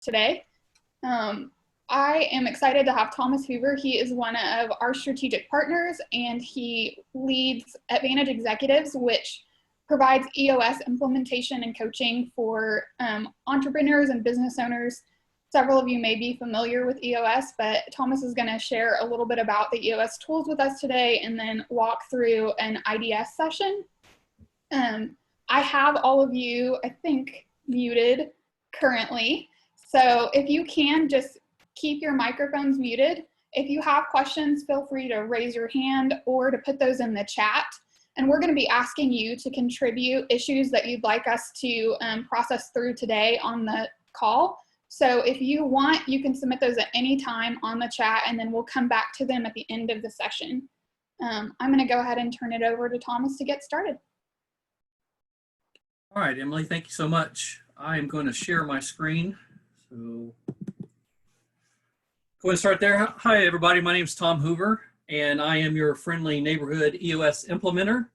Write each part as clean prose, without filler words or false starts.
today. I am excited to have Thomas Hoover. He is one of our strategic partners, and he leads Advantage Executives, which provides EOS implementation and coaching for entrepreneurs and business owners. Several of you may be familiar with EOS, but Thomas is going to share a little bit about the EOS tools with us today and then walk through an IDS session. I have all of you, I think, muted currently. So if you can just keep your microphones muted. If you have questions, feel free to raise your hand or to put those in the chat. And we're going to be asking you to contribute issues that you'd like us to process through today on the call. So if you want, you can submit those at any time on the chat, and then we'll come back to them at the end of the session. I'm going to go ahead and turn it over to Thomas to get started. All right, Emily, thank you so much. I am going to share my screen. So go ahead and start there. Hi, everybody. My name is Tom Hoover, and I am your friendly neighborhood EOS implementer.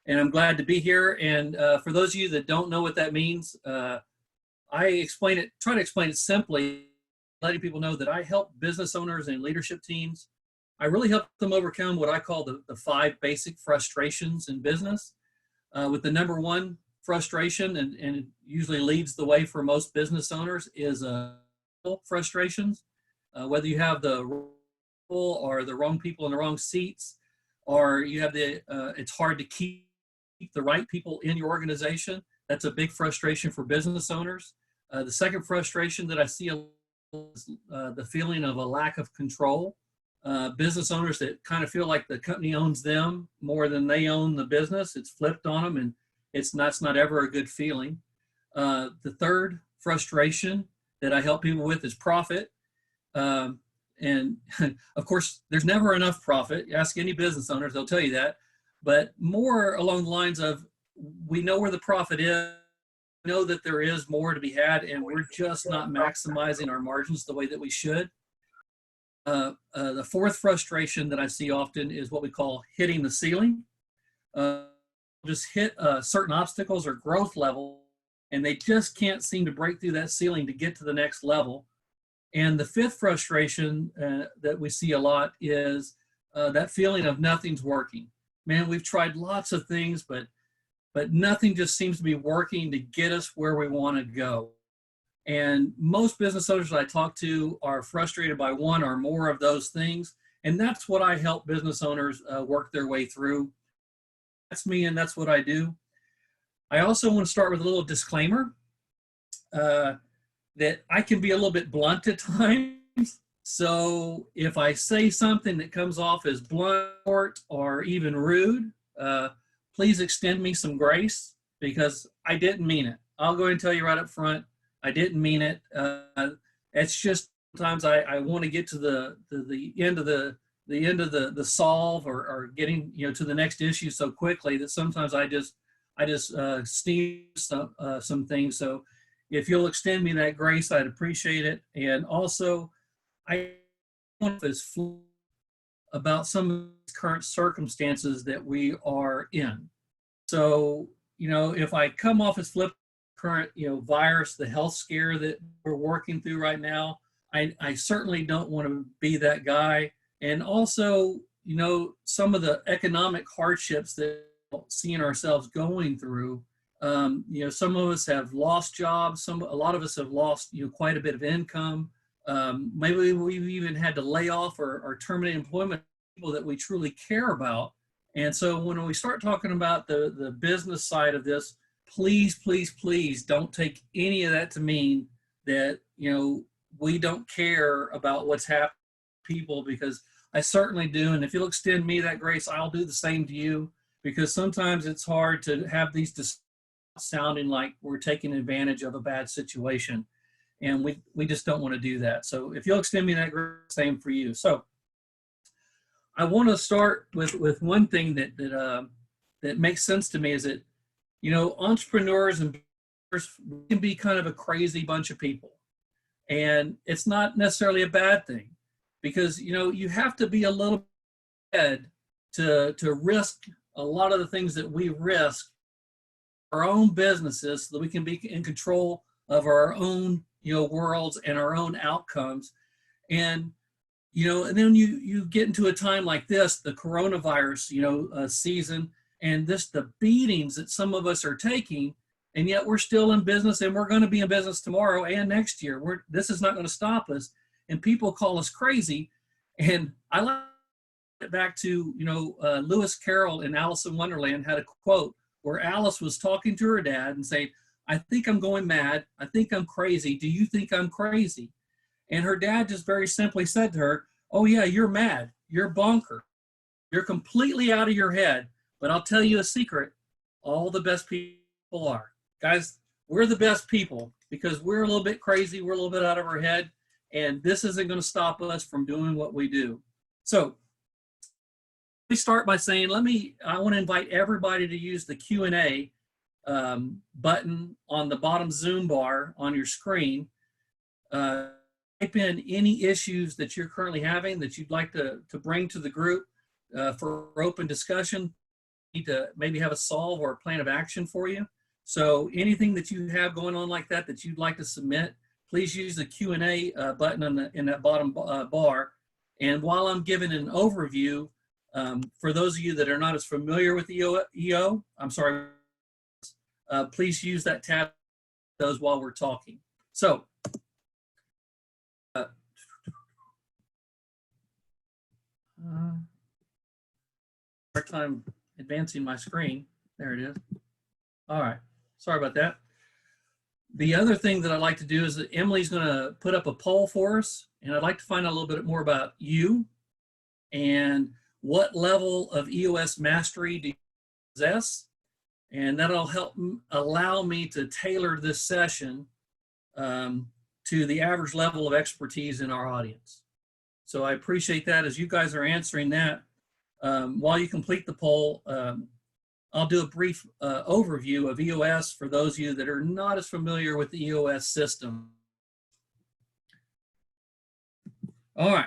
And I'm glad to be here. And for those of you that don't know what that means, I try to explain it simply, letting people know that I help business owners and leadership teams. I really help them overcome what I call the 5 basic frustrations in business. With the number one frustration, and it usually leads the way for most business owners, is frustrations. Whether you have the wrong people or the wrong people in the wrong seats, or you have it's hard to keep the right people in your organization. That's a big frustration for business owners. The second frustration that I see is the feeling of a lack of control. Business owners that kind of feel like the company owns them more than they own the business. It's flipped on them, and it's not ever a good feeling. The third frustration that I help people with is profit. And of course, there's never enough profit. You ask any business owners, they'll tell you that. But more along the lines of, we know where the profit is, we know that there is more to be had, and we're just not maximizing our margins the way that we should. The fourth frustration that I see often is what we call hitting the ceiling. Just hit certain obstacles or growth level, and they just can't seem to break through that ceiling to get to the next level. And the fifth frustration that we see a lot is that feeling of nothing's working. Man, we've tried lots of things, but nothing just seems to be working to get us where we want to go. And most business owners that I talk to are frustrated by one or more of those things. And that's what I help business owners work their way through. That's me, and that's what I do. I also want to start with a little disclaimer that I can be a little bit blunt at times. So if I say something that comes off as blunt or even rude, please extend me some grace, because I didn't mean it. I'll go ahead and tell you right up front, I didn't mean it. It's just sometimes I want to get to the end of the solve or getting to the next issue so quickly that sometimes I just steam some things. So if you'll extend me that grace, I'd appreciate it. And also, I want to be about some of the current circumstances that we are in. So, if I come off as flip current, virus, the health scare that we're working through right now, I certainly don't want to be that guy. And also, some of the economic hardships that we're seeing ourselves going through. Some of us have lost jobs. A lot of us have lost, quite a bit of income. Maybe we've even had to lay off or terminate employment of people that we truly care about. And so when we start talking about the business side of this, please, please, please don't take any of that to mean that, we don't care about what's happening to people, because I certainly do. And if you'll extend me that grace, I'll do the same to you, because sometimes it's hard to have these discussions sounding like we're taking advantage of a bad situation. And we just don't want to do that. So if you'll extend me that grace, same for you. So I want to start with one thing that makes sense to me, is that, entrepreneurs and can be kind of a crazy bunch of people. And it's not necessarily a bad thing, because, you have to be a little bit to risk a lot of the things that we risk our own businesses, so that we can be in control of our own, worlds and our own outcomes. And and then you get into a time like this, the coronavirus, season, and the beatings that some of us are taking, and yet we're still in business, and we're going to be in business tomorrow and next year. This is not going to stop us, and people call us crazy. And I like it back to, Lewis Carroll in Alice in Wonderland had a quote where Alice was talking to her dad and saying, "I think I'm going mad. I think I'm crazy. Do you think I'm crazy?" And her dad just very simply said to her, "Oh yeah, you're mad. You're bonker. You're completely out of your head. But I'll tell you a secret. All the best people are." Guys, we're the best people because we're a little bit crazy. We're a little bit out of our head. And this isn't going to stop us from doing what we do. So let me start by saying, I want to invite everybody to use the Q&A button on the bottom Zoom bar on your screen. Type in any issues that you're currently having that you'd like to bring to the group for open discussion. Need to maybe have a solve or a plan of action for you. So anything that you have going on like that you'd like to submit, please use the Q&A button in that bottom bar. And while I'm giving an overview, for those of you that are not as familiar with EO, please use that tab those while we're talking. So hard time advancing my screen. There it is. All right. Sorry about that. The other thing that I'd like to do is that Emily's going to put up a poll for us, and I'd like to find out a little bit more about you and what level of EOS mastery do you possess, and that'll help allow me to tailor this session to the average level of expertise in our audience. So I appreciate that. As you guys are answering that, while you complete the poll, I'll do a brief overview of EOS for those of you that are not as familiar with the EOS system. All right.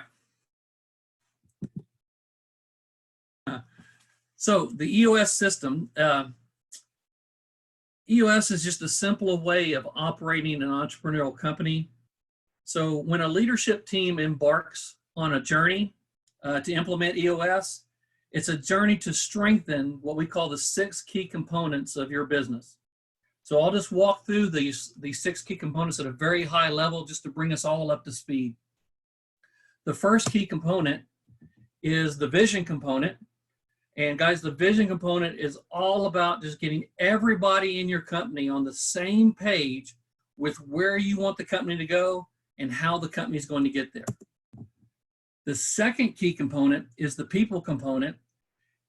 So the EOS system, EOS is just a simpler way of operating an entrepreneurial company. So when a leadership team embarks on a journey to implement EOS, it's a journey to strengthen what we call the 6 key components of your business. So I'll just walk through these 6 key components at a very high level just to bring us all up to speed. The first key component is the vision component. And guys, the vision component is all about just getting everybody in your company on the same page with where you want the company to go and how the company is going to get there. The second key component is the people component,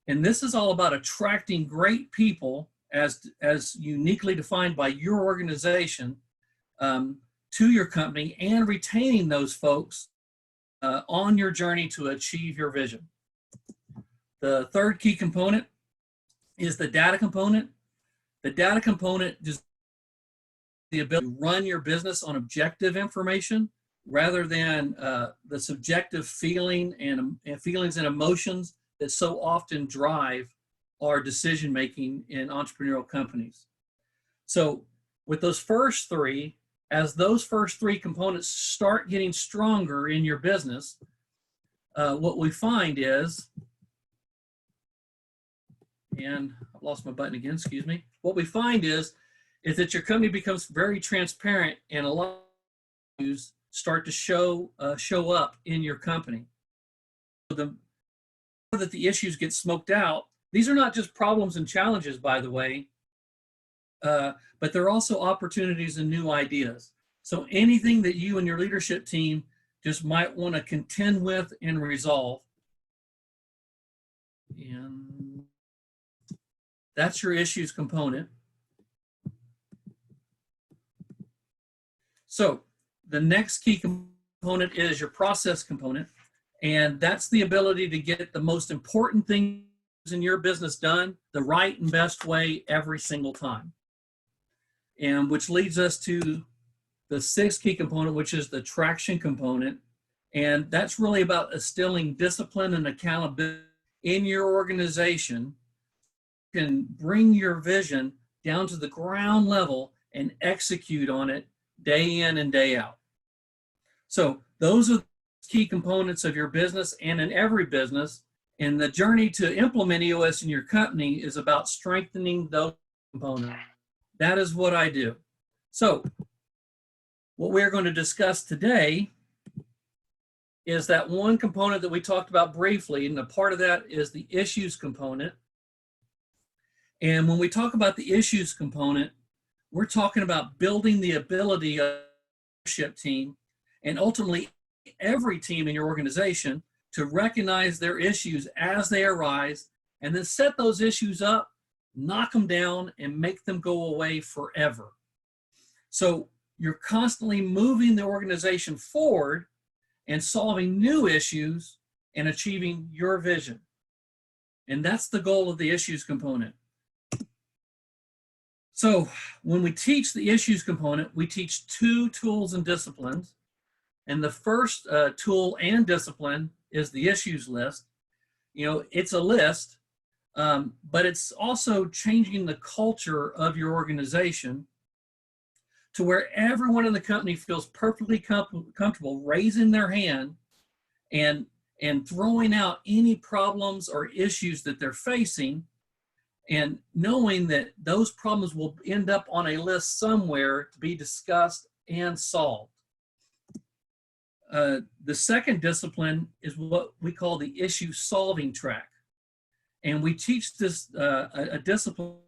and this is all about attracting great people as uniquely defined by your organization to your company and retaining those folks on your journey to achieve your vision. The third key component is the data component. The data component is the ability to run your business on objective information rather than the subjective feelings and emotions that so often drive our decision making in entrepreneurial companies. So with those first 3, as those first 3 components start getting stronger in your business, what we find is, and I've lost my button again, excuse me. What we find is that your company becomes very transparent, and a lot of issues start to show up in your company. The more that the issues get smoked out, these are not just problems and challenges, by the way, but they're also opportunities and new ideas. So anything that you and your leadership team just might want to contend with and resolve, and that's your issues component. So the next key component is your process component, and that's the ability to get the most important things in your business done the right and best way every single time. And which leads us to the 6th key component, which is the traction component. And that's really about instilling discipline and accountability in your organization. You can bring your vision down to the ground level and execute on it day in and day out. So those are the key components of your business and in every business. And the journey to implement EOS in your company is about strengthening those components. That is what I do. So what we're going to discuss today is that one component that we talked about briefly, and a part of that is the issues component. And when we talk about the issues component, we're talking about building the ability of the leadership team and ultimately every team in your organization to recognize their issues as they arise and then set those issues up, knock them down, and make them go away forever. So you're constantly moving the organization forward and solving new issues and achieving your vision. And that's the goal of the issues component. So when we teach the issues component, we teach two tools and disciplines. And the first tool and discipline is the issues list. You know, it's a list, but it's also changing the culture of your organization to where everyone in the company feels perfectly comfortable raising their hand and throwing out any problems or issues that they're facing, and knowing that those problems will end up on a list somewhere to be discussed and solved. The second discipline is what we call the issue solving track. And we teach this a discipline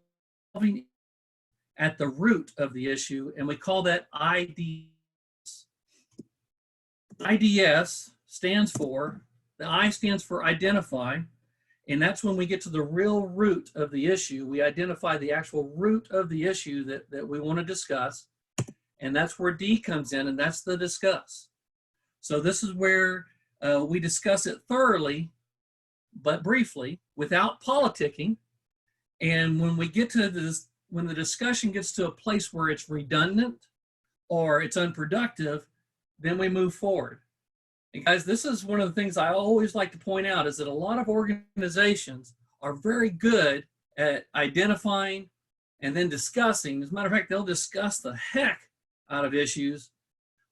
at the root of the issue, and we call that IDS. IDS stands for, the I stands for identify, and that's when we get to the real root of the issue. We identify the actual root of the issue that we want to discuss, and that's where D comes in, and that's the discuss. So this is where we discuss it thoroughly, but briefly, without politicking. And when we get to this, when the discussion gets to a place where it's redundant or it's unproductive, then we move forward. And guys, this is one of the things I always like to point out, is that a lot of organizations are very good at identifying and then discussing. As a matter of fact, they'll discuss the heck out of issues,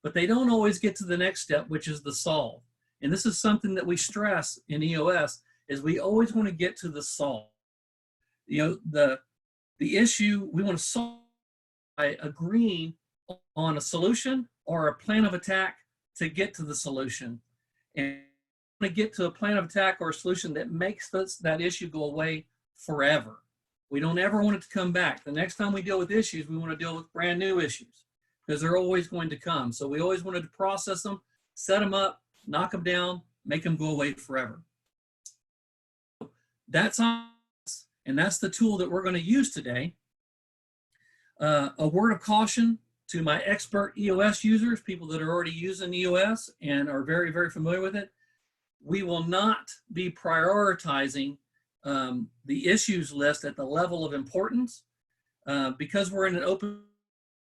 but they don't always get to the next step, which is the solve. And this is something that we stress in EOS, is we always want to get to the solve. You know, the issue we want to solve by agreeing on a solution or a plan of attack to get to the solution. And we want to get to a plan of attack or a solution that makes that issue go away forever. We don't ever want it to come back. The next time we deal with issues, we want to deal with brand new issues, because they're always going to come. So we always wanted to process them, set them up, knock them down, make them go away forever. That's us, and that's the tool that we're going to use today. A word of caution to my expert EOS users, people that are already using EOS and are very, very familiar with it. We will not be prioritizing the issues list at the level of importance because we're in an open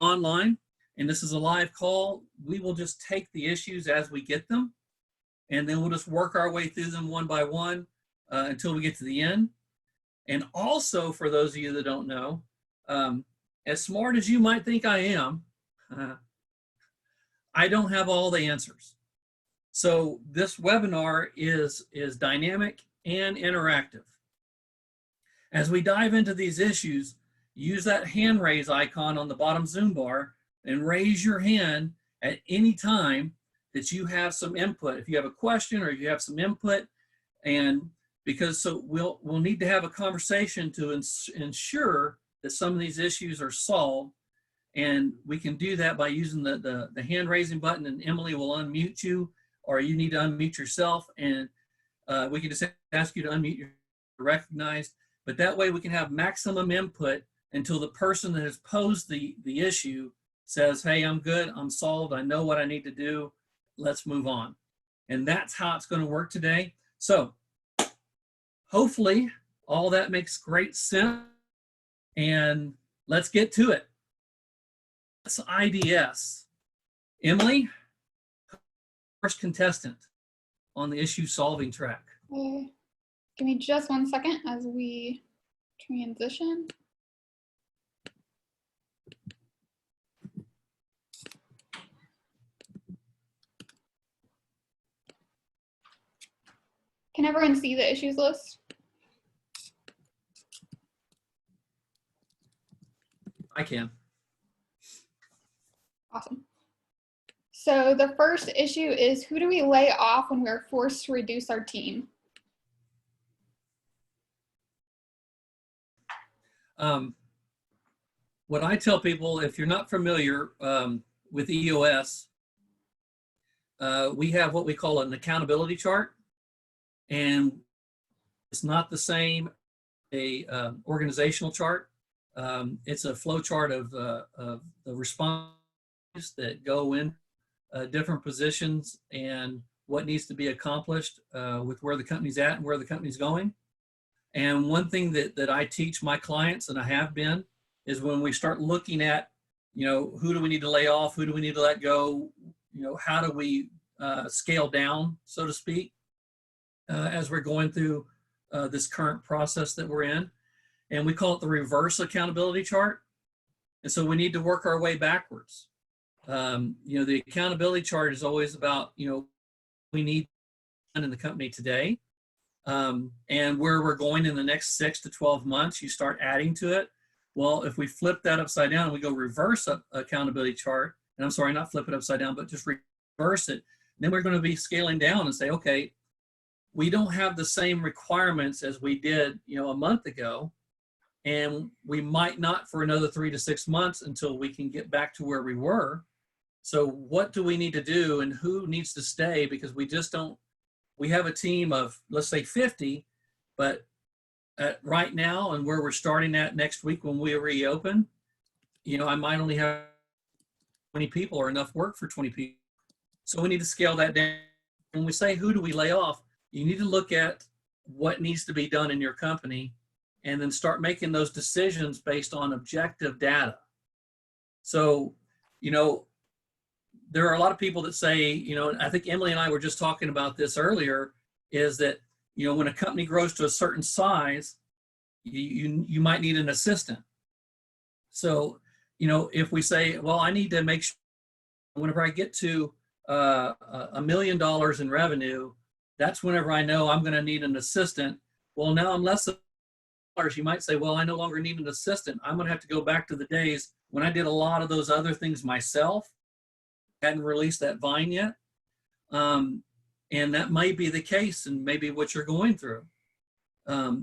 online and this is a live call. We will just take the issues as we get them, and then we'll just work our way through them one by one until we get to the end. And also, for those of you that don't know, as smart as you might think I am, I don't have all the answers. So this webinar is dynamic and interactive. As we dive into these issues, use that hand raise icon on the bottom Zoom bar and raise your hand at any time that you have some input. If you have a question or if you have some input, and because so we'll need to have a conversation to ensure that some of these issues are solved. And we can do that by using the hand raising button, and Emily will unmute you, or you need to unmute yourself, and we can just ask you to unmute your recognized. But that way we can have maximum input until the person that has posed the issue says, hey, I'm good, I'm solved, I know what I need to do, let's move on. And that's how it's going to work today. So hopefully all that makes great sense, and let's get to it. It's IDS. Emily, first contestant on the issue solving track. Okay. Give me just 1 second as we transition. Can everyone see the issues list? I can. Awesome. So the first issue is, who do we lay off when we're forced to reduce our team? What I tell people, if you're not familiar with EOS, we have what we call an accountability chart, and it's not the same a organizational chart. It's a flow chart of the responses that go in different positions and what needs to be accomplished with where the company's at and where the company's going. And one thing that I teach my clients, and I have been, is when we start looking at, who do we need to lay off, who do we need to let go, how do we scale down, so to speak, as we're going through this current process that we're in. And we call it the reverse accountability chart. And so we need to work our way backwards. The accountability chart is always about, we need in the company today, and where we're going in the next 6 to 12 months, you start adding to it. Well, if we flip that upside down and we go reverse accountability chart, and I'm sorry, not flip it upside down, but just reverse it, then we're going to be scaling down and say, okay, we don't have the same requirements as we did, a month ago, and we might not for another 3 to 6 months until we can get back to where we were. So what do we need to do, and who needs to stay? Because we have a team of, let's say 50, but right now and where we're starting at next week when we reopen, I might only have 20 people or enough work for 20 people. So we need to scale that down. When we say, who do we lay off? You need to look at what needs to be done in your company and then start making those decisions based on objective data. So, there are a lot of people that say, I think Emily and I were just talking about this earlier, is that, when a company grows to a certain size, you might need an assistant. So, if we say, well, I need to make sure whenever I get to $1 million in revenue, that's whenever I know I'm going to need an assistant. Well, now I'm less than $1. You might say, well, I no longer need an assistant. I'm going to have to go back to the days when I did a lot of those other things myself. Hadn't released that vine yet. And that might be the case and maybe what you're going through.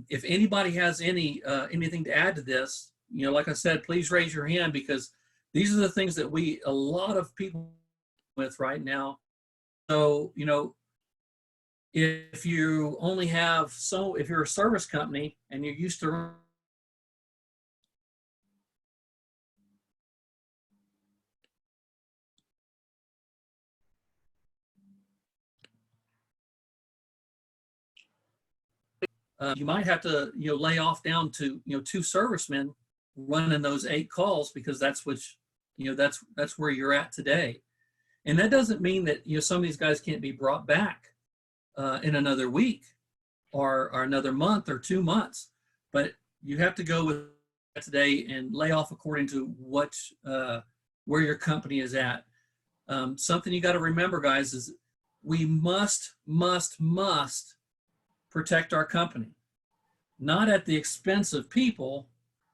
If anybody has anything to add to this, like I said, please raise your hand, because these are the things that a lot of people with right now. So, if you only have, if you're a service company and you're used to you might have to, lay off down to, 2 servicemen running those 8 calls, because that's that's where you're at today. And that doesn't mean that, some of these guys can't be brought back in another week or another month or 2 months, but you have to go with today and lay off according to where your company is at. Something you got to remember, guys, is we must protect our company, not at the expense of people,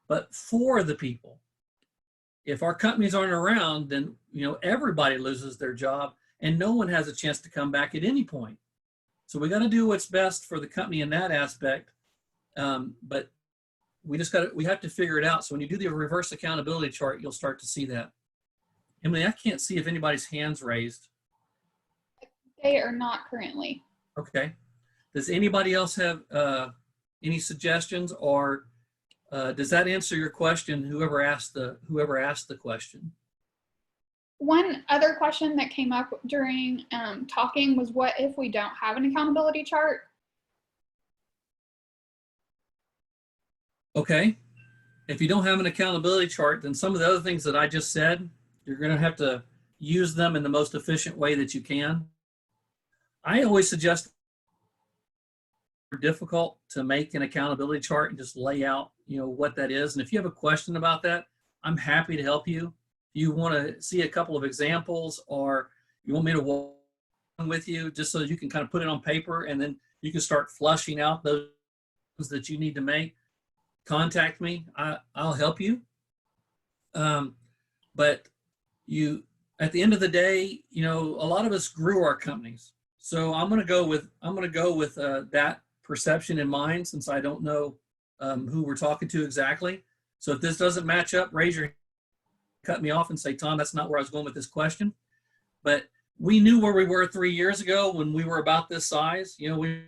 but for the people. If our companies aren't around, then everybody loses their job and no one has a chance to come back at any point. So we got to do what's best for the company in that aspect. But we have to figure it out. So when you do the reverse accountability chart, you'll start to see that. Emily, I can't see if anybody's hands raised. They are not currently. Okay. Does anybody else have any suggestions, or does that answer your question? Whoever asked the question. One other question that came up during talking was, what if we don't have an accountability chart? Okay. If you don't have an accountability chart, then some of the other things that I just said, you're going to have to use them in the most efficient way that you can. I always suggest it's difficult to make an accountability chart and just lay out, what that is. And if you have a question about that, I'm happy to help you. If you want to see a couple of examples, or you want me to walk with you just so you can kind of put it on paper, and then you can start flushing out those that you need to make, contact me. I'll help you. But you, at the end of the day, you know, a lot of us grew our companies. So I'm going to go with that perception in mind, since I don't know who we're talking to exactly. So if this doesn't match up, raise your hand, cut me off and say, Tom, that's not where I was going with this question. But we knew where we were 3 years ago when we were about this size. You know, we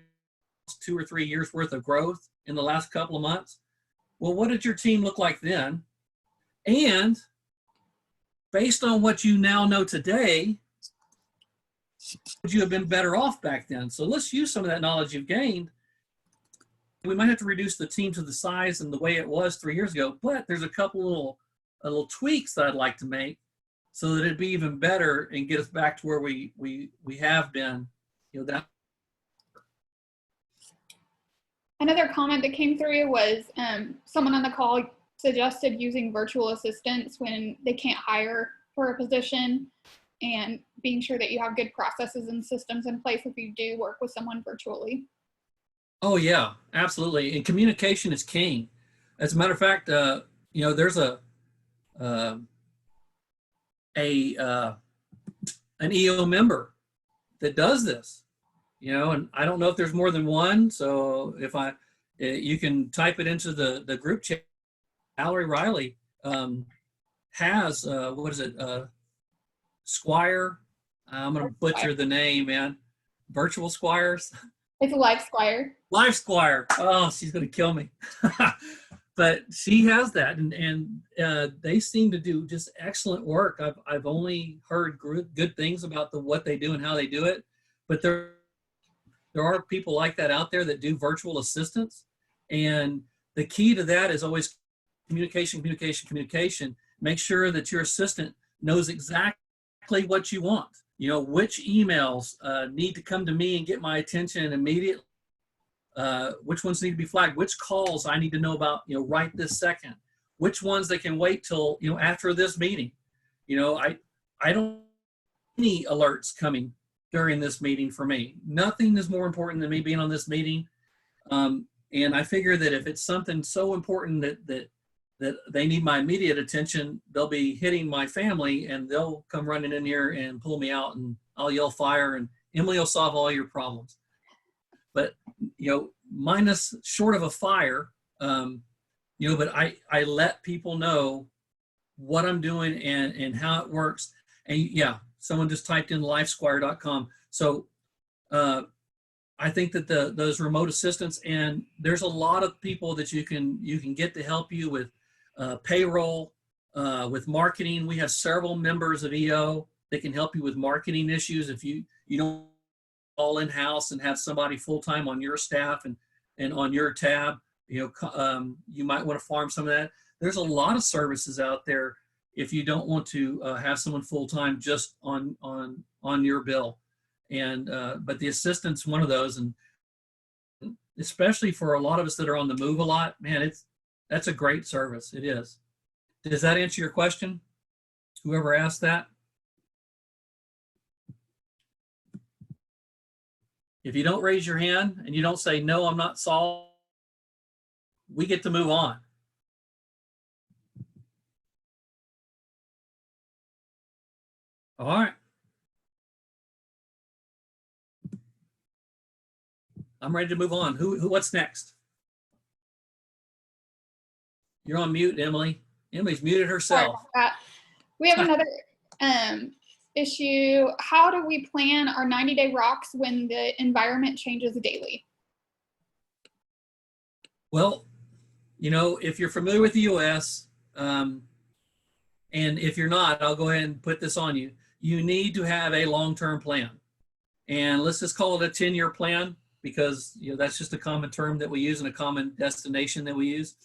lost 2 or 3 years worth of growth in the last couple of months. Well, what did your team look like then? And based on what you now know today, would you have been better off back then? So let's use some of that knowledge you've gained. We might have to reduce the team to the size and the way it was 3 years ago, but there's a couple little tweaks that I'd like to make so that it'd be even better and get us back to where we have been. You know, that. Another comment that came through was someone on the call suggested using virtual assistants when they can't hire for a position, and being sure that you have good processes and systems in place if you do work with someone virtually. Oh yeah, absolutely. And communication is king. As a matter of fact, you know, there's an EO member that does this, you know, and I don't know if there's more than one. So if you can type it into the group chat. Valerie Riley has, what is it? Squire. I'm going to butcher the name, man. Virtual Squires. It's a Live Squire. Live Squire. Oh, she's going to kill me. But she has that, and they seem to do just excellent work. I've only heard good things about what they do and how they do it, but there are people like that out there that do virtual assistants, and the key to that is always communication. Make sure that your assistant knows exactly what you want. You know, which emails need to come to me and get my attention immediately. Which ones need to be flagged, which calls I need to know about, you know, right this second, which ones they can wait till, you know, after this meeting. You know, I don't any alerts coming during this meeting for me. Nothing is more important than me being on this meeting. And I figure that if it's something so important that they need my immediate attention, they'll be hitting my family and they'll come running in here and pull me out, and I'll yell fire, and Emily will solve all your problems. But, you know, minus short of a fire, you know, but I let people know what I'm doing and how it works. And yeah, someone just typed in livesquire.com. So I think that those remote assistants, and there's a lot of people that you can get to help you with payroll, with marketing. We have several members of EO that can help you with marketing issues. If you don't all in-house and have somebody full-time on your staff and on your tab, you know, you might want to farm some of that. There's a lot of services out there if you don't want to have someone full-time just on your bill. And but the assistant's one of those, and especially for a lot of us that are on the move a lot, man, that's a great service. It is. Does that answer your question? Whoever asked that? If you don't raise your hand and you don't say, no, I'm not solved, we get to move on. All right. I'm ready to move on. What's next? You're on mute, Emily. Emily's muted herself. We have another issue. How do we plan our 90-day rocks when the environment changes daily? Well, you know, if you're familiar with the US, and if you're not, I'll go ahead and put this on you. You need to have a long-term plan. And let's just call it a 10-year plan, because, you know, that's just a common term that we use and a common destination that we use.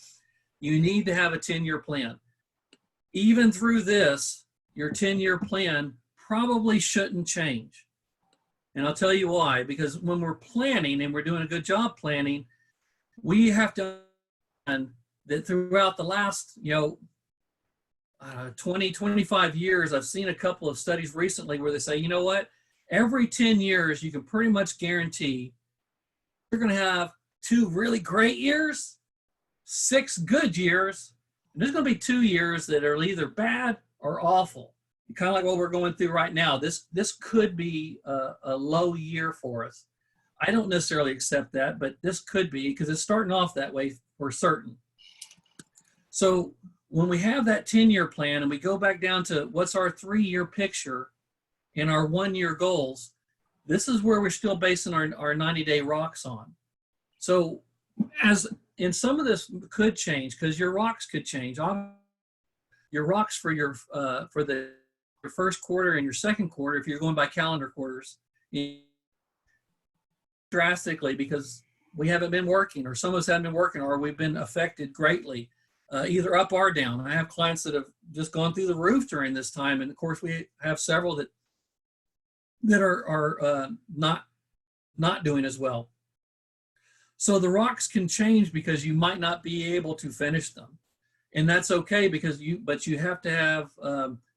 You need to have a 10-year plan. Even through this, your 10-year plan probably shouldn't change. And I'll tell you why. Because when we're planning and we're doing a good job planning, we have to understand that throughout the last, you know, 20, 25 years, I've seen a couple of studies recently where they say, you know what, every 10 years, you can pretty much guarantee You're going to have 2 really great years, 6 good years, and there's going to be 2 years that are either bad or awful. Kind of like what we're going through right now. This could be a low year for us. I don't necessarily accept that, but this could be, because it's starting off that way for certain. So when we have that 10-year plan and we go back down to what's our 3-year picture and our 1-year goals, this is where we're still basing our 90-day rocks on. So as in some of this could change, because your rocks could change. Your rocks for your first quarter and your second quarter, if you're going by calendar quarters, drastically because we haven't been working, or some of us haven't been working, or we've been affected greatly, either up or down. I have clients that have just gone through the roof during this time, and of course we have several that are not doing as well. So the rocks can change because you might not be able to finish them, and that's okay, because you have to have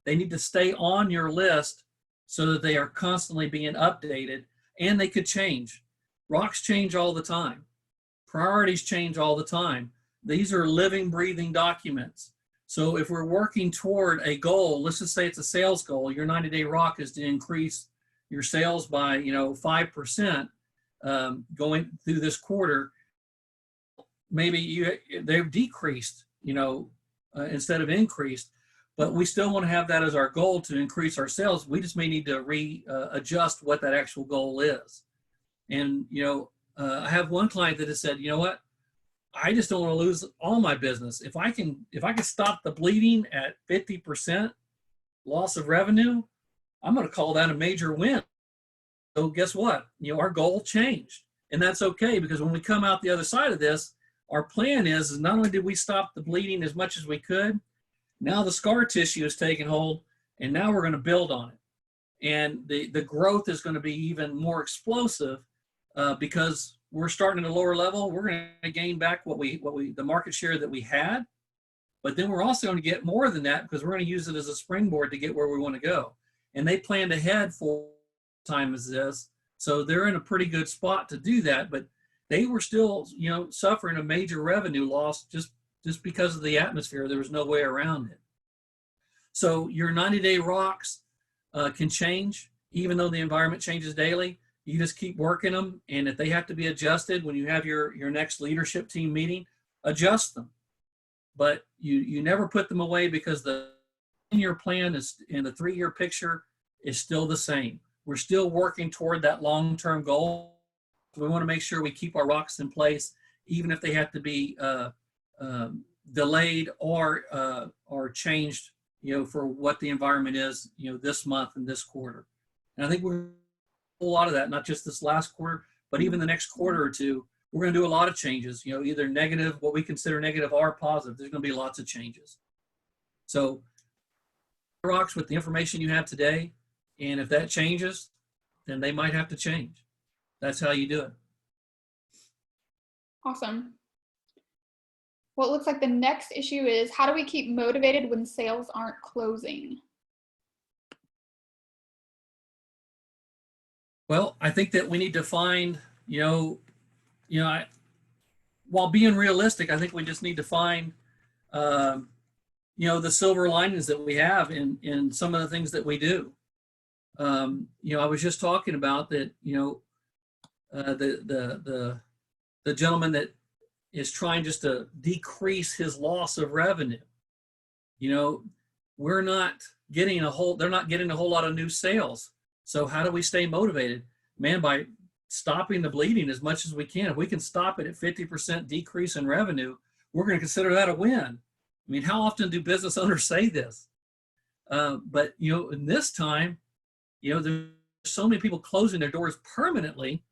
they need to stay on your list so that they are constantly being updated, and they could change. Rocks change all the time. Priorities change all the time. These are living, breathing documents. So if we're working toward a goal, let's just say it's a sales goal, your 90-day rock is to increase your sales by 5% going through this quarter. Maybe they've decreased, instead of increased, but we still want to have that as our goal to increase our sales. We just may need to adjust what that actual goal is. And, I have one client that has said, you know what, I just don't want to lose all my business. If I can stop the bleeding at 50% loss of revenue, I'm going to call that a major win. So guess what? Our goal changed, and that's okay, because when we come out the other side of this, our plan is not only did we stop the bleeding as much as we could, now the scar tissue is taking hold, and now we're going to build on it. And the growth is going to be even more explosive because we're starting at a lower level. We're going to gain back the market share that we had, but then we're also going to get more than that, because we're going to use it as a springboard to get where we want to go. And they planned ahead for time as this, so they're in a pretty good spot to do that. But they were still, suffering a major revenue loss just because of the atmosphere. There was no way around it. So your 90-day rocks can change, even though the environment changes daily. You just keep working them, and if they have to be adjusted when you have your next leadership team meeting, adjust them. But you never put them away, because the 10-year plan is, and the 3-year picture is still the same. We're still working toward that long-term goal. We want to make sure we keep our rocks in place, even if they have to be delayed or changed, for what the environment is, this month and this quarter. And I think we're a lot of that, not just this last quarter, but even the next quarter or two. We're going to do a lot of changes, either negative, what we consider negative, or positive. There's going to be lots of changes. So rocks with the information you have today, and if that changes, then they might have to change. That's how you do it. Awesome. Well, it looks like the next issue is, how do we keep motivated when sales aren't closing? Well, I think that we need to find, while being realistic, I think we just need to find, the silver linings that we have in some of the things that we do. I was just talking about that, the gentleman that is trying just to decrease his loss of revenue. We're not getting they're not getting a whole lot of new sales. So how do we stay motivated? Man, by stopping the bleeding as much as we can. If we can stop it at 50% decrease in revenue, we're going to consider that a win. I mean, how often do business owners say this? But, in this time, there's so many people closing their doors permanently,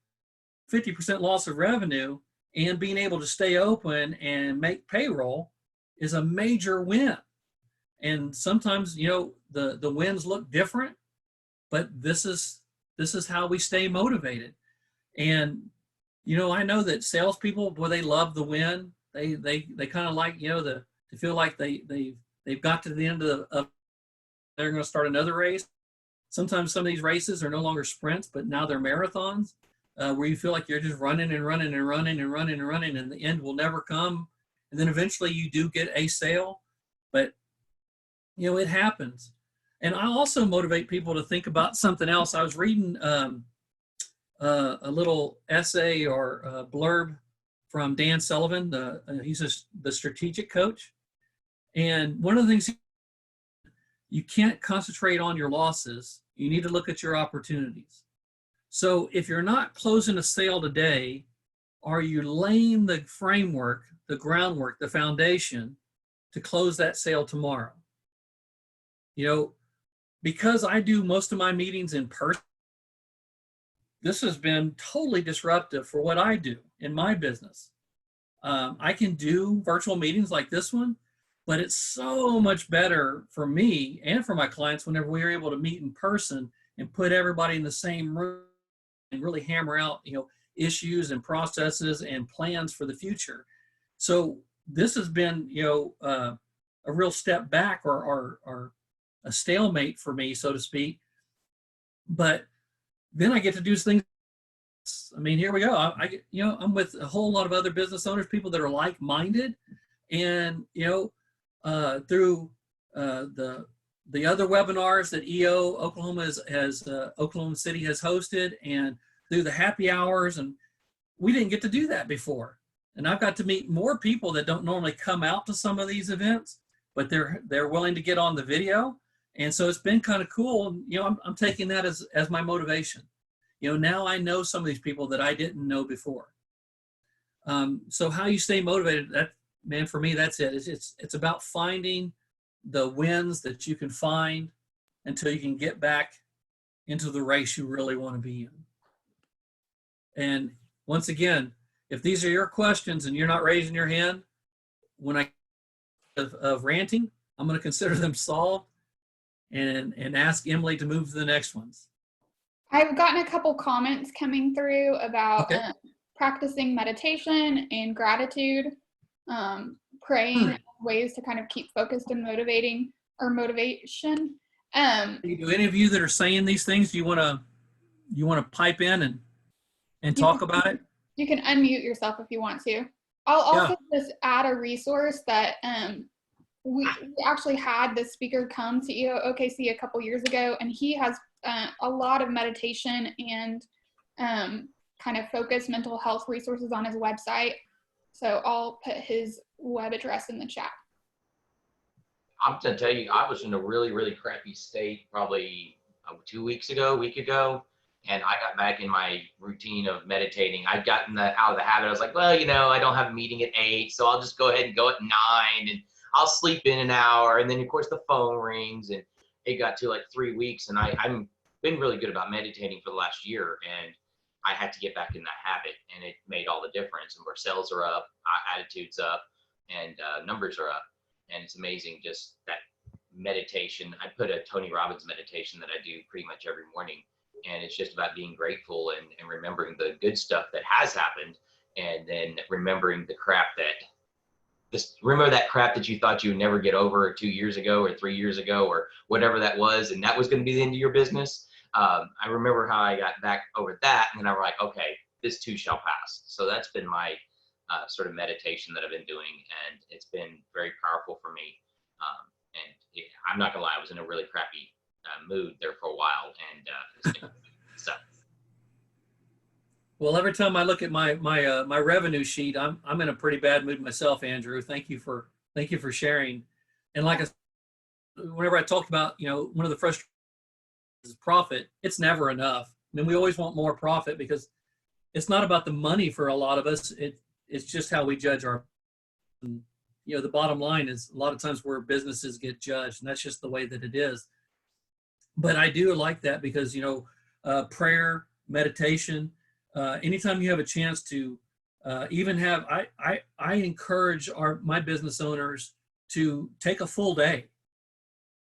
50% loss of revenue, and being able to stay open and make payroll is a major win. And sometimes, the wins look different, but this is how we stay motivated. And, I know that salespeople, boy, they love the win. They kind of like, to feel like they've got to the end of they're going to start another race. Sometimes some of these races are no longer sprints, but now they're marathons. where you feel like you're just running and running and running and running and running, and the end will never come. And then eventually you do get a sale, but it happens. And I also motivate people to think about something else. I was reading a little essay or blurb from Dan Sullivan. He's the strategic coach. And one of the things, you can't concentrate on your losses. You need to look at your opportunities. So if you're not closing a sale today, are you laying the framework, the groundwork, the foundation to close that sale tomorrow? Because I do most of my meetings in person, this has been totally disruptive for what I do in my business. I can do virtual meetings like this one, but it's so much better for me and for my clients whenever we are able to meet in person and put everybody in the same room and really hammer out, issues and processes and plans for the future. So this has been, a real step back or a stalemate for me, so to speak. But then I get to do things. I mean, here we go. I'm with a whole lot of other business owners, people that are like-minded, and through the other webinars that EO Oklahoma Oklahoma City has hosted, and through the happy hours, and we didn't get to do that before. And I've got to meet more people that don't normally come out to some of these events, but they're willing to get on the video, and so it's been kind of cool. I'm taking that as my motivation. Now I know some of these people that I didn't know before. So how you stay motivated, for me, that's it. It's about finding the wins that you can find until you can get back into the race you really want to be in. And once again, if these are your questions and you're not raising your hand, when I of ranting, I'm going to consider them solved and ask Emily to move to the next ones. I've gotten a couple comments coming through about Okay. Practicing meditation and gratitude, praying, ways to kind of keep focused and motivation. Do any of you that are saying these things, do you want to pipe in and talk about it? You can unmute yourself if you want to. I'll also just add a resource that we actually had this speaker come to EO OKC a couple years ago, and he has a lot of meditation and kind of focused mental health resources on his website. So I'll put his web address in the chat. I'm going to tell you, I was in a really, really crappy state probably a week ago, and I got back in my routine of meditating. I'd gotten out of the habit. I was like, well, I don't have a meeting at 8, so I'll just go ahead and go at 9, and I'll sleep in an hour. And then, of course, the phone rings, and it got to like 3 weeks, and I'm been really good about meditating for the last year, and I had to get back in that habit, and it made all the difference. And our sales are up, our attitude's up, and numbers are up. And it's amazing, just that meditation. I put a Tony Robbins meditation that I do pretty much every morning, and it's just about being grateful and remembering the good stuff that has happened, and then remembering the crap remember that crap that you thought you would never get over 2 years ago or 3 years ago or whatever that was, and that was going to be the end of your business. I remember how I got back over that, and then I'm like, okay, this too shall pass. So that's been my sort of meditation that I've been doing, and it's been very powerful for me. I'm not gonna lie, I was in a really crappy mood there for a while, and so. Well, every time I look at my revenue sheet, I'm in a pretty bad mood myself, Andrew. Thank you for sharing. And like I said, whenever I talked about, one of the frustrations is profit, it's never enough. I mean, we always want more profit because it's not about the money for a lot of us. It's just how we judge our, the bottom line is a lot of times where businesses get judged, and that's just the way that it is. But I do like that because, prayer, meditation, anytime you have a chance to even have, I encourage my business owners to take a full day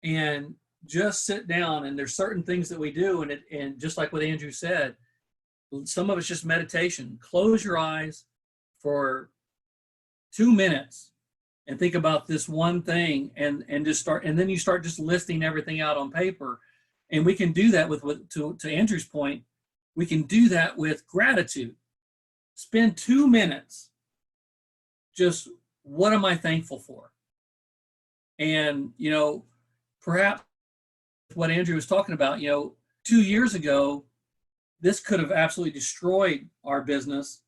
and just sit down, and there's certain things that we do, and just like what Andrew said, some of it's just meditation. Close your eyes for 2 minutes and think about this one thing, and just start, and then you start just listing everything out on paper. And we can do that to Andrew's point. we can do that with gratitude. Spend 2 minutes just, what am I thankful for? And, perhaps what Andrew was talking about, 2 years ago, this could have absolutely destroyed our business.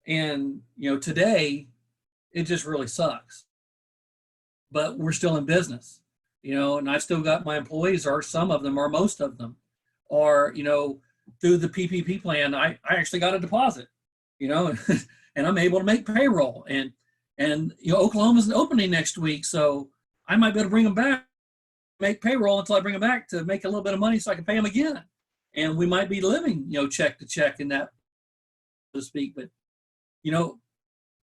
And, today it just really sucks. But we're still in business, and I've still got my employees, or some of them, or most of them, or, through the PPP plan, I actually got a deposit, and I'm able to make payroll. And Oklahoma's opening next week, so I might be able to bring them back, make payroll until I bring them back to make a little bit of money so I can pay them again. And we might be living, check to check in that, so to speak. But,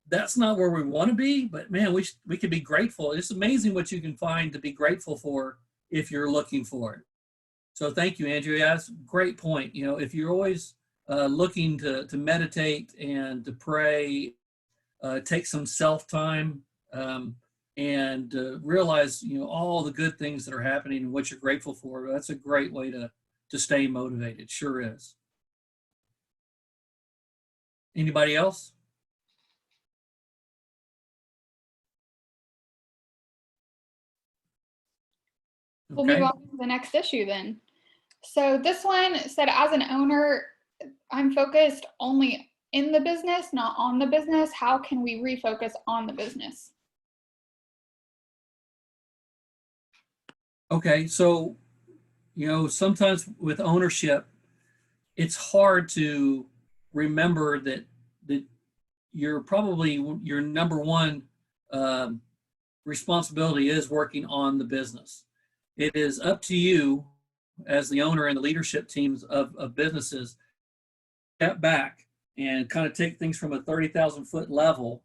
that's not where we want to be. But man, we could be grateful. It's amazing what you can find to be grateful for if you're looking for it. So thank you, Andrew. Yeah, that's a great point. If you're always looking to meditate and to pray, take some self-time, and realize, all the good things that are happening and what you're grateful for. That's a great way to stay motivated. Sure is. Anybody else? We'll move on to the next issue then. So this one said, as an owner, I'm focused only in the business, not on the business. How can we refocus on the business? Okay, so, sometimes with ownership, it's hard to remember that you're probably, your number one responsibility is working on the business. It is up to you as the owner and the leadership teams of businesses, step back and kind of take things from a 30,000 foot level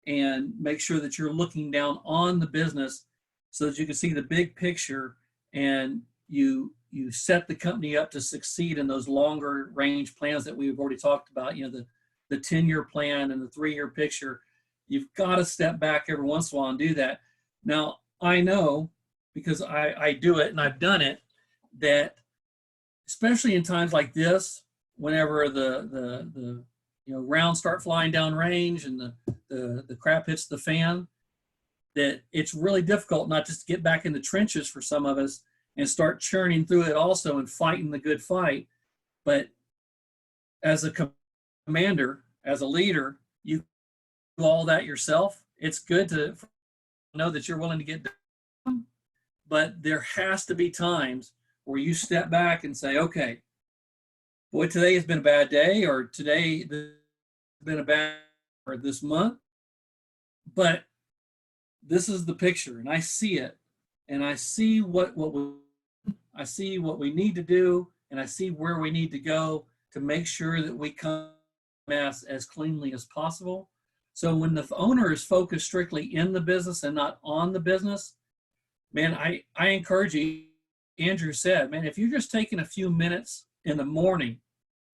and make sure that you're looking down on the business so that you can see the big picture, and you set the company up to succeed in those longer range plans that we've already talked about, the 10-year plan and the 3-year picture. You've got to step back every once in a while and do that. Now, I know, because I do it and I've done it, that especially in times like this, whenever the rounds start flying down range and the crap hits the fan, that it's really difficult not just to get back in the trenches for some of us and start churning through it also and fighting the good fight. But as a commander, as a leader, you do all that yourself. It's good to know that you're willing to get done, but there has to be times where you step back and say, okay, boy, today has been a bad day, or today has been a bad, or this month, but this is the picture, and I see it, and I see I see what we need to do, and I see where we need to go to make sure that we come as cleanly as possible. So when the owner is focused strictly in the business and not on the business, man, I encourage you, Andrew said, man, if you're just taking a few minutes in the morning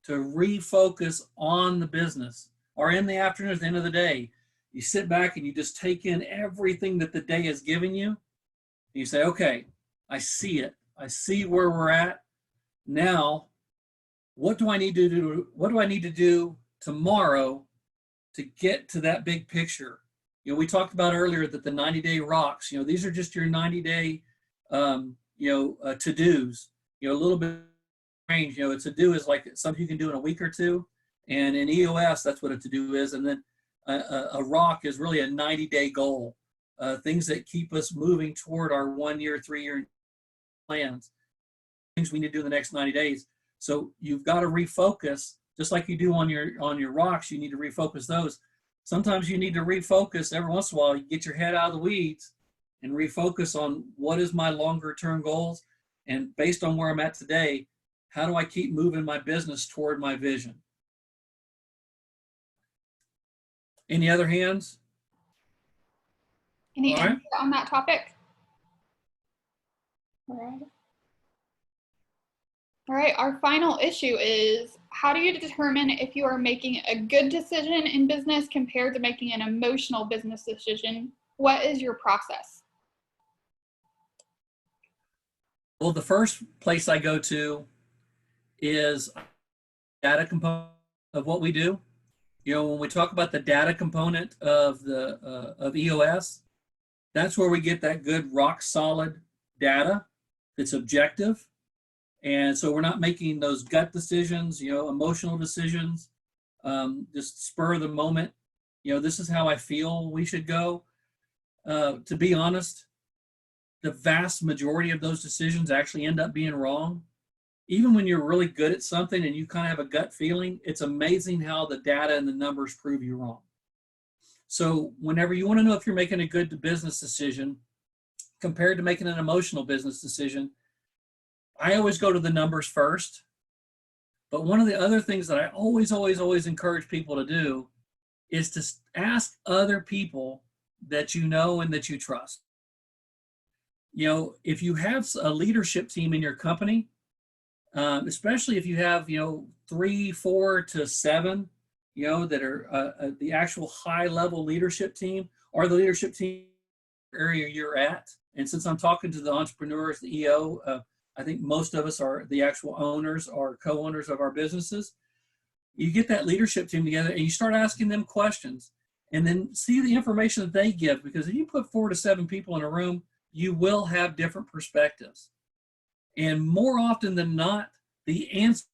to refocus on the business, or in the afternoon at the end of the day, you sit back and you just take in everything that the day has given you. And you say, okay, I see it. I see where we're at. Now, what do I need to do? What do I need to do tomorrow to get to that big picture? We talked about earlier that the 90-day rocks, these are just your 90-day, to-dos, a little bit range. A to-do is like something you can do in a week or two. And in EOS, that's what a to-do is. And then a rock is really a 90-day goal, things that keep us moving toward our 1-year, 3-year plans, things we need to do in the next 90 days. So you've got to refocus, just like you do on your rocks. You need to refocus those. Sometimes you need to refocus every once in a while. You get your head out of the weeds and refocus on what is my longer term goals, and based on where I'm at today, how do I keep moving my business toward my vision? Any other hands? Any input on that topic? All right, our final issue is, how do you determine if you are making a good decision in business compared to making an emotional business decision? What is your process? Well, the first place I go to is data component of what we do. You know, when we talk about the data component of the of EOS, that's where we get that good rock solid data that's objective. And so we're not making those gut decisions, you know, emotional decisions, just spur of the moment. You know, this is how I feel we should go. To be honest, the vast majority of those decisions actually end up being wrong. Even when you're really good at something and you kind of have a gut feeling, it's amazing how the data and the numbers prove you wrong. So whenever you want to know if you're making a good business decision compared to making an emotional business decision, I always go to the numbers first. But one of the other things that I always encourage people to do is to ask other people that you know and that you trust. You know, if you have a leadership team in your company, especially if you have, you know, 3, 4 to 7, you know, that are the actual high level leadership team or the leadership team area you're at. And since I'm talking to the entrepreneurs, the EO, I think most of us are the actual owners or co-owners of our businesses. You get that leadership team together and you start asking them questions and then see the information that they give, because if you put 4 to 7 people in a room, you will have different perspectives. And more often than not, the answer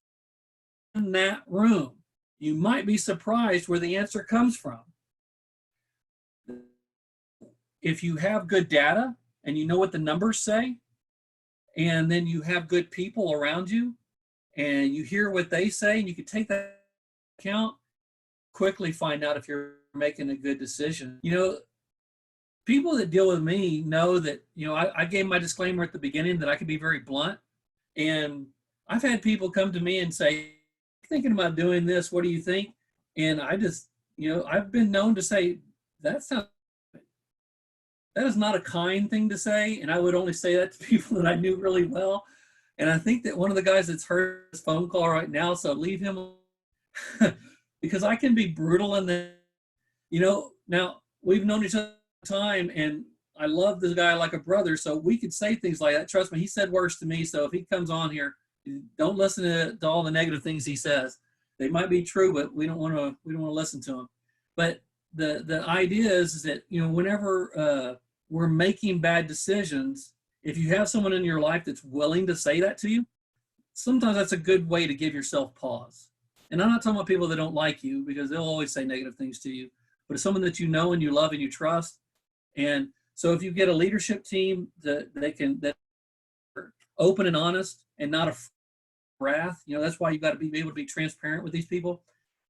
in that room, you might be surprised where the answer comes from. If you have good data and you know what the numbers say, and then you have good people around you and you hear what they say and you can take that into account, quickly find out if you're making a good decision. You know, people that deal with me know that, you know, I gave my disclaimer at the beginning that I can be very blunt. And I've had people come to me and say, thinking about doing this, what do you think? And I just, you know, I've been known to say, that is not a kind thing to say. And I would only say that to people that I knew really well. And I think that one of the guys that's heard this phone call right now, so leave him because I can be brutal in the, you know, now we've known each other time and I love this guy like a brother. So we could say things like that. Trust me, he said worse to me. So if he comes on here, don't listen to all the negative things he says. They might be true, but we don't want to listen to them. But the idea is that, you know, whenever we're making bad decisions, if you have someone in your life that's willing to say that to you, sometimes that's a good way to give yourself pause. And I'm not talking about people that don't like you, because they'll always say negative things to you, but it's someone that you know and you love and you trust. And so if you get a leadership team that are open and honest and not a wrath, you know, that's why you got to be able to be transparent with these people,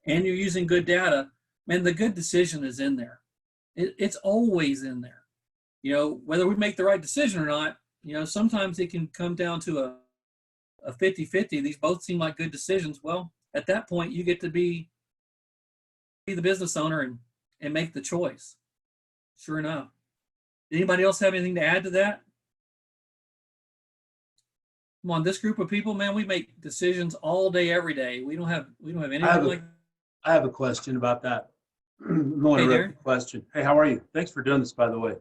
and you're using good data, man, the good decision is in there. It's always in there. You know, whether we make the right decision or not, you know, sometimes it can come down to a 50-50. These both seem like good decisions. Well, at that point, you get to be the business owner and make the choice. Sure enough. Anybody else have anything to add to that? Come on, this group of people, man, we make decisions all day, every day. We don't have anything like. I have a question about that. Hey, question. Hey, how are you? Thanks for doing this, by the way.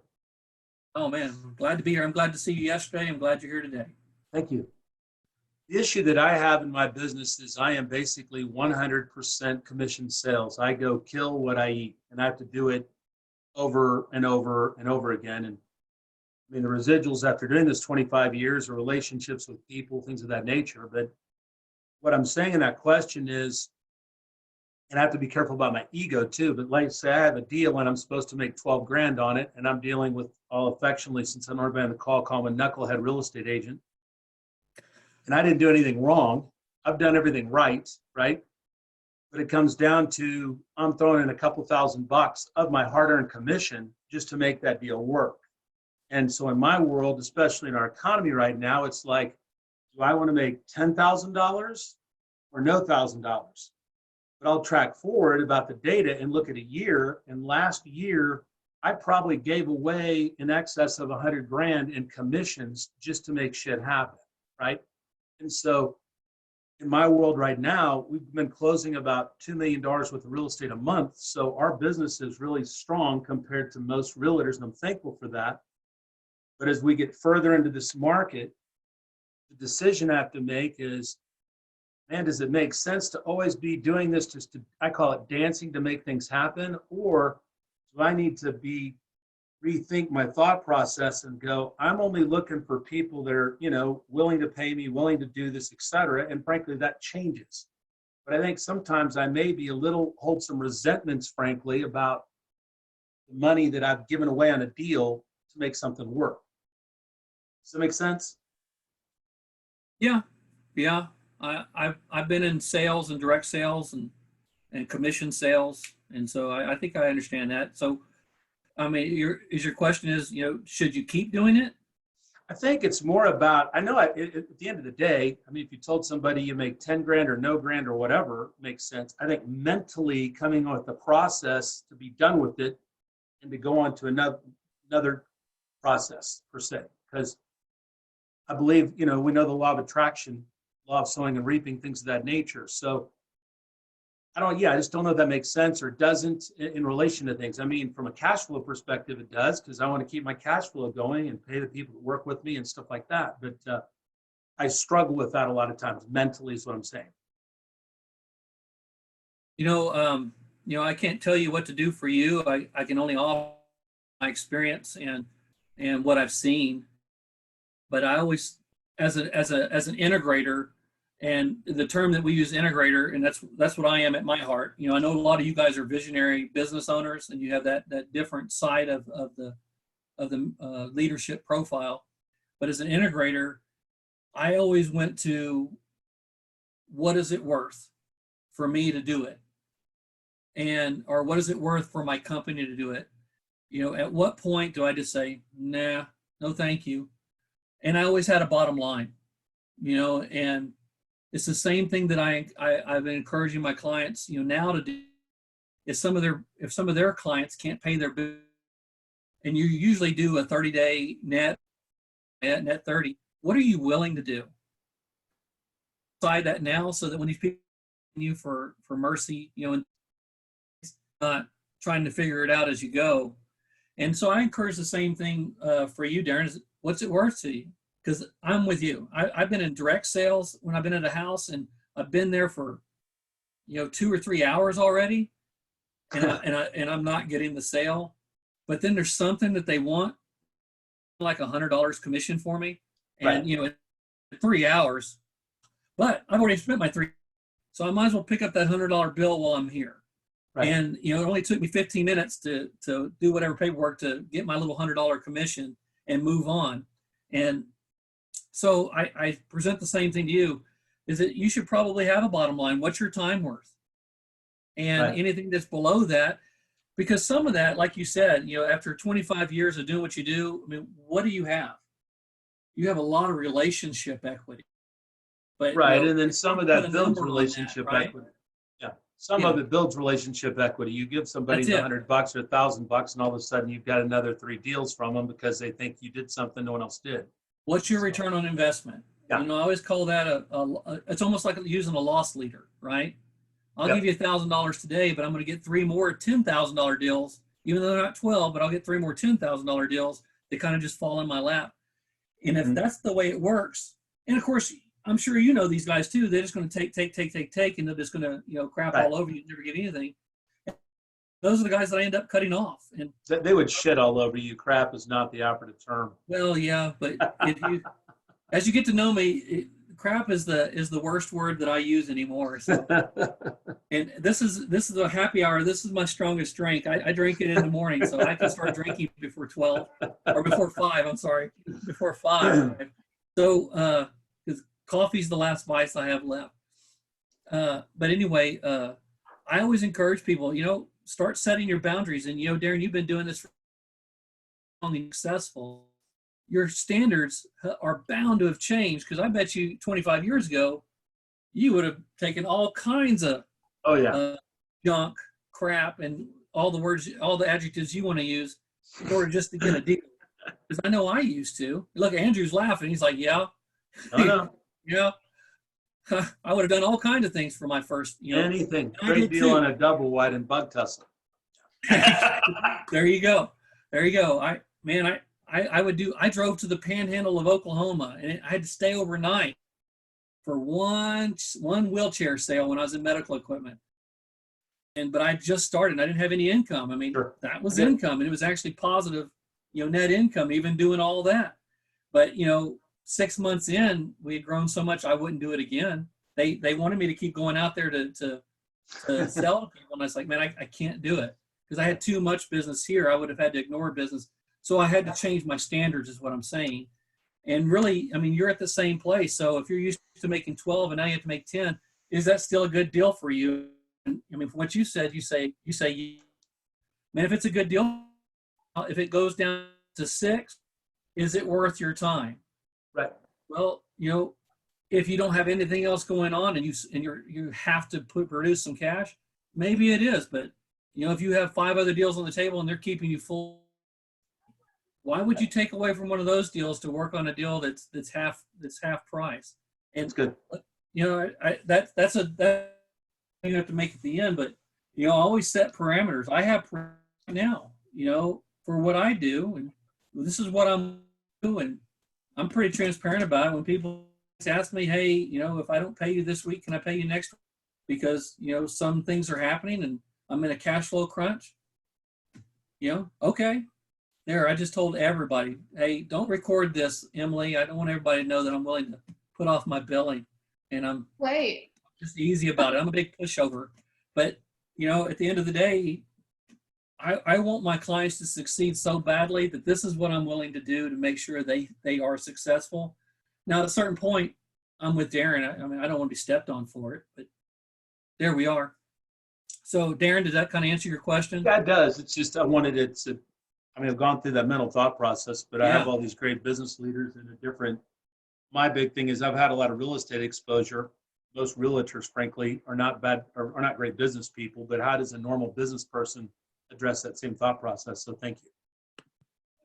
Oh man, I'm glad to be here. I'm glad to see you yesterday. I'm glad you're here today. Thank you. The issue that I have in my business is I am basically 100% commission sales. I go kill what I eat, and I have to do it over and over and over again. And I mean, the residuals after doing this 25 years are relationships with people, things of that nature. But what I'm saying in that question is, and I have to be careful about my ego too, but like say I have a deal and I'm supposed to make 12 grand on it, and I'm dealing with, all affectionately, since I'm already on the call him a knucklehead real estate agent. And I didn't do anything wrong. I've done everything right? But it comes down to, I'm throwing in a couple $1,000 of my hard-earned commission just to make that deal work. And so in my world, especially in our economy right now, it's like, do I want to make $10,000 or no $1,000? But I'll track forward about the data and look at a year. And last year, I probably gave away in excess of 100 grand in commissions just to make shit happen, right? And so in my world right now, we've been closing about $2 million worth of real estate a month. So our business is really strong compared to most realtors, and I'm thankful for that. But as we get further into this market, the decision I have to make is, man, does it make sense to always be doing this just to, I call it dancing to make things happen? Or do I need to rethink my thought process and go, I'm only looking for people that are, willing to pay me, willing to do this, et cetera. And frankly, that changes. But I think sometimes I may be hold some resentments, frankly, about the money that I've given away on a deal to make something work. Does that make sense? Yeah, yeah. I've been in sales and direct sales and commission sales, and so I think I understand that. So, I mean, your question is, should you keep doing it? I think it's more about, I know at the end of the day, I mean, if you told somebody you make 10 grand or no grand or whatever, makes sense. I think mentally coming up with the process to be done with it and to go on to another process per se, because I believe, we know the law of attraction, law of sowing and reaping, things of that nature. So I just don't know if that makes sense or doesn't in relation to things. I mean, from a cash flow perspective, it does, because I want to keep my cash flow going and pay the people that work with me and stuff like that. But I struggle with that a lot of times. Mentally is what I'm saying. I can't tell you what to do for you. I can only offer my experience and what I've seen. But I always, as an integrator, and the term that we use, integrator, and that's what I am at my heart. I know a lot of you guys are visionary business owners, and you have that different side of the leadership profile. But as an integrator, I always went to, what is it worth for me to do it, or what is it worth for my company to do it? At what point do I just say, nah, no, thank you? And I always had a bottom line, and it's the same thing that I've been encouraging my clients, now to do. If some of their clients can't pay their bill, and you usually do a 30-day net 30, what are you willing to do? Decide that now, so that when these people ask you for mercy, and not trying to figure it out as you go. And so I encourage the same thing for you, Darren. Is, what's it worth to you? Because I'm with you. I've been in direct sales when I've been at a house, and I've been there for 2 or 3 hours already, and I'm not getting the sale. But then there's something that they want, like $100 commission for me, and Right. 3 hours. But I've already spent my 3, so I might as well pick up that $100 bill while I'm here. Right. And it only took me 15 minutes to do whatever paperwork to get my little $100 commission and move on. And so I present the same thing to you, is that you should probably have a bottom line. What's your time worth? And anything that's below that, because some of that, like you said, after 25 years of doing what you do, I mean, what do you have? You have a lot of relationship equity. But, and then some of that builds relationship right? equity. Yeah, some of it builds relationship equity. You give somebody $100 or $1,000, and all of a sudden you've got another 3 deals from them because they think you did something no one else did. What's your return on investment? Yeah. I always call that it's almost like using a loss leader, right? I'll give you $1,000 today, but I'm going to get 3 more $10,000 deals, even though they're not 12, but I'll get 3 more $10,000 deals that kind of just fall in my lap. And if that's the way it works, and of course, I'm sure these guys too, they're just going to take, and they're just going to, crap all over you and never get anything. Those are the guys that I end up cutting off. And they would shit all over you. Crap is not the operative term. Well, yeah, but as you get to know me, crap is the worst word that I use anymore. So, and this is a happy hour. This is my strongest drink. I drink it in the morning, so I can start drinking before 12 or before 5. I'm sorry, before 5. So, because coffee's the last vice I have left. But anyway, I always encourage people, start setting your boundaries. And, Darren, you've been doing this for long and successful. Your standards are bound to have changed, because I bet you 25 years ago, you would have taken all kinds of junk, crap, and all the adjectives you want to use in order just to get a deal. Because I know I used to. Look, Andrew's laughing. He's like, yeah. Oh, no. Yeah. I would have done all kinds of things for my first, anything. Great deal on a double wide and bug tussle. There you go. I drove to the panhandle of Oklahoma, and I had to stay overnight for one wheelchair sale when I was in medical equipment. But I just started and I didn't have any income. I mean, Sure. that was income, and it was actually positive, net income, even doing all that. But, 6 months in, we had grown so much I wouldn't do it again. They wanted me to keep going out there to sell to people. And I was like, man, I can't do it because I had too much business here. I would have had to ignore business. So I had to change my standards is what I'm saying. And really, I mean, you're at the same place. So if you're used to making 12 and now you have to make 10, is that still a good deal for you? I mean, from what you said, you say, man, if it's a good deal, if it goes down to 6, is it worth your time? Right. Well, if you don't have anything else going on and you have to produce some cash, maybe it is. But if you have 5 other deals on the table and they're keeping you full, why would you take away from one of those deals to work on a deal that's half price? And That's good. That's you have to make at the end. But I always set parameters. I have parameters now, for what I do, and this is what I'm doing. I'm pretty transparent about it. When people ask me, hey, if I don't pay you this week, can I pay you next week? Because, some things are happening and I'm in a cash flow crunch. Okay. There, I just told everybody, hey, don't record this, Emily. I don't want everybody to know that I'm willing to put off my billing. And I'm just easy about it. I'm a big pushover. But, at the end of the day, I want my clients to succeed so badly that this is what I'm willing to do to make sure they are successful. Now, at a certain point, I'm with Darren. I mean, I don't want to be stepped on for it, but there we are. So, Darren, does that kind of answer your question? Yeah, it does. It's just, I've gone through that mental thought process, but I have all these great business leaders and my big thing is I've had a lot of real estate exposure. Most realtors, frankly, are not great business people, but how does a normal business person address that same thought process? So thank you.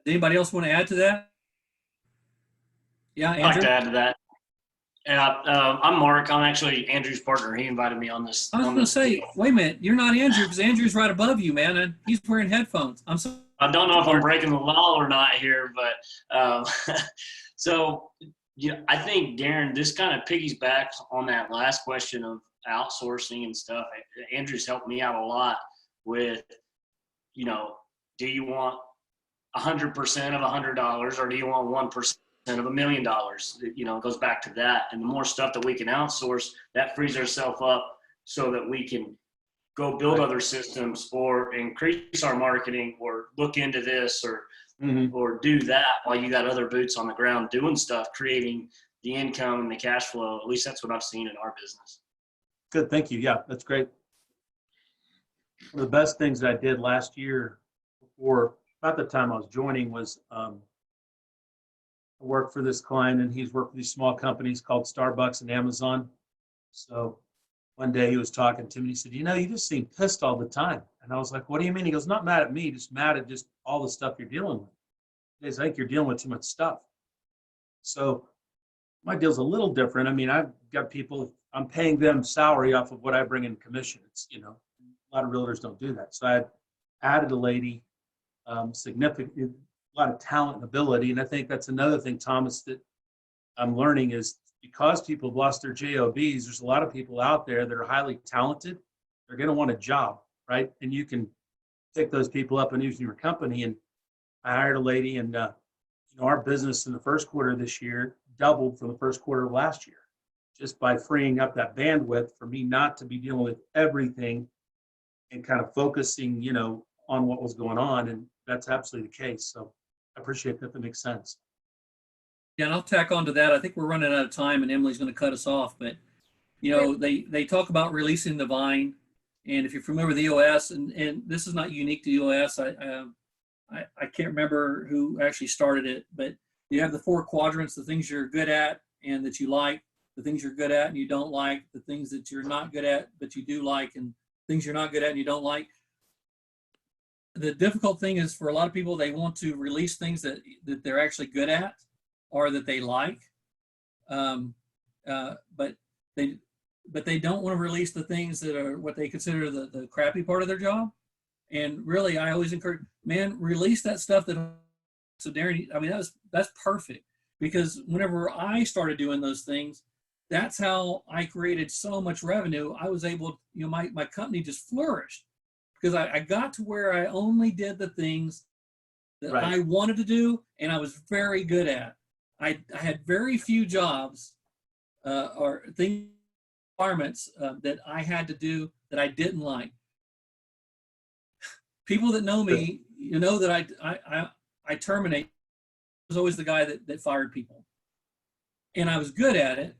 Anybody else want to add to that? Yeah, Andrew? I'd like to add to that. Yeah, I'm Mark. I'm actually Andrew's partner. He invited me on this. I was going to say, wait a minute, you're not Andrew because Andrew's right above you, man, and he's wearing headphones. I'm sorry. I don't know if I'm breaking the law or not here, but so I think, Darren, this kind of piggybacks on that last question of outsourcing and stuff. Andrew's helped me out a lot with, do you want 100% of $100 or do you want 1% of $1 million? It goes back to that. And the more stuff that we can outsource, that frees ourselves up so that we can go build other systems or increase our marketing or look into this or do that while you got other boots on the ground doing stuff, creating the income and the cash flow. At least that's what I've seen in our business. Good. Thank you. Yeah, that's great. One of the best things that I did last year before about the time I was joining was I worked for this client and he's worked for these small companies called Starbucks and Amazon. So one day he was talking to me, he said, you just seem pissed all the time. And I was like, what do you mean? He goes, not mad at me, just mad at just all the stuff you're dealing with. He goes, I think you're dealing with too much stuff. So my deal's a little different. I mean, I've got people, I'm paying them salary off of what I bring in commission. It's, a lot of realtors don't do that. So I had added a lady, significant, a lot of talent and ability. And I think that's another thing, Thomas, that I'm learning is because people have lost their JOBs, there's a lot of people out there that are highly talented. They're going to want a job, right? And you can pick those people up and use in your company. And I hired a lady and, our business in the first quarter of this year doubled from the first quarter of last year, just by freeing up that bandwidth for me not to be dealing with everything and kind of focusing, on what was going on. And that's absolutely the case. So I appreciate that. That makes sense. Yeah, and I'll tack on to that. I think we're running out of time and Emily's going to cut us off, but they talk about releasing the vine. And if you're familiar with EOS, and this is not unique to EOS, I can't remember who actually started it, but you have the 4 quadrants, the things you're good at and that you like, the things you're good at and you don't like, the things that you're not good at but you do like, and things you're not good at and you don't like. The difficult thing is for a lot of people, they want to release things that they're actually good at or that they like, but they don't want to release the things that are what they consider the crappy part of their job. And really, I always encourage, man, release that stuff that. So Darren, I mean, that's perfect, because whenever I started doing those things, that's how I created so much revenue. I was able, my company just flourished because I got to where I only did the things that Right. I wanted to do and I was very good at. I had very few jobs or things, requirements that I had to do that I didn't like. People that know me, that I terminate. I was always the guy that fired people. And I was good at it,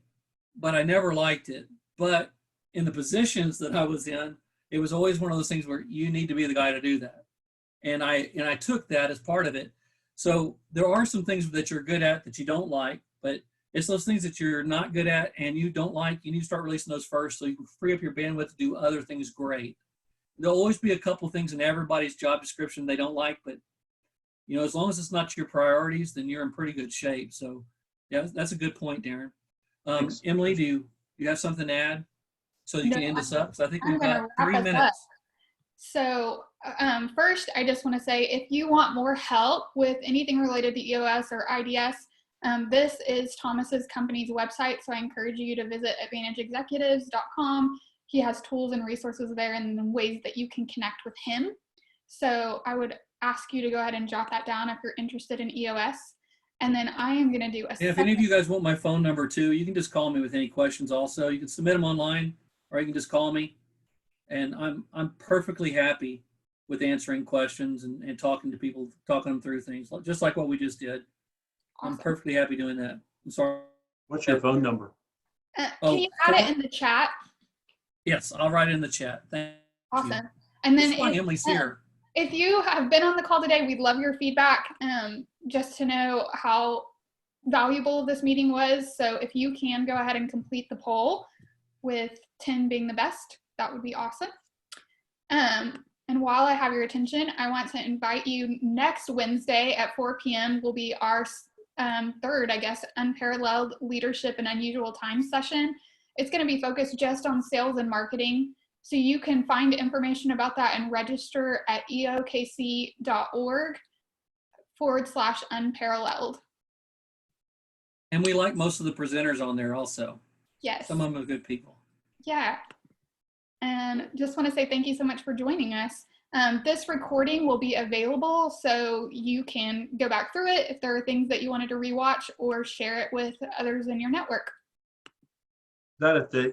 but I never liked it. But in the positions that I was in, it was always one of those things where you need to be the guy to do that. And I took that as part of it. So there are some things that you're good at that you don't like, but it's those things that you're not good at and you don't like. You need to start releasing those first so you can free up your bandwidth to do other things great. There'll always be a couple things in everybody's job description they don't like, but as long as it's not your priorities, then you're in pretty good shape. So yeah, that's a good point, Darren. Emily, do you have something to add so you can end us up? So I think we've got 3 minutes. So first, I just want to say, if you want more help with anything related to EOS or IDS, this is Thomas's company's website. So I encourage you to visit advantageexecutives.com. He has tools and resources there and ways that you can connect with him. So I would ask you to go ahead and jot that down if you're interested in EOS. And then I am going to do a And if any of you guys want my phone number too, you can just call me with any questions also. You can submit them online or you can just call me. And I'm perfectly happy with answering questions and talking to people, talking them through things, just like what we just did. Awesome. I'm perfectly happy doing that. I'm sorry. What's your phone number? Can you add it in the chat? Yes, I'll write it in the chat. Thank Awesome. you. And then That's why Emily's here. If you have been on the call today, we'd love your feedback just to know how valuable this meeting was. So if you can go ahead and complete the poll with 10 being the best, that would be awesome. And while I have your attention, I want to invite you next Wednesday at 4 p.m. will be our third, Unparalleled Leadership in Unusual Times session. It's going to be focused just on sales and marketing. So you can find information about that and register at eokc.org/unparalleled. And we like most of the presenters on there also. Yes. Some of them are good people. Yeah. And just want to say thank you so much for joining us. This recording will be available so you can go back through it if there are things that you wanted to rewatch or share it with others in your network. That at the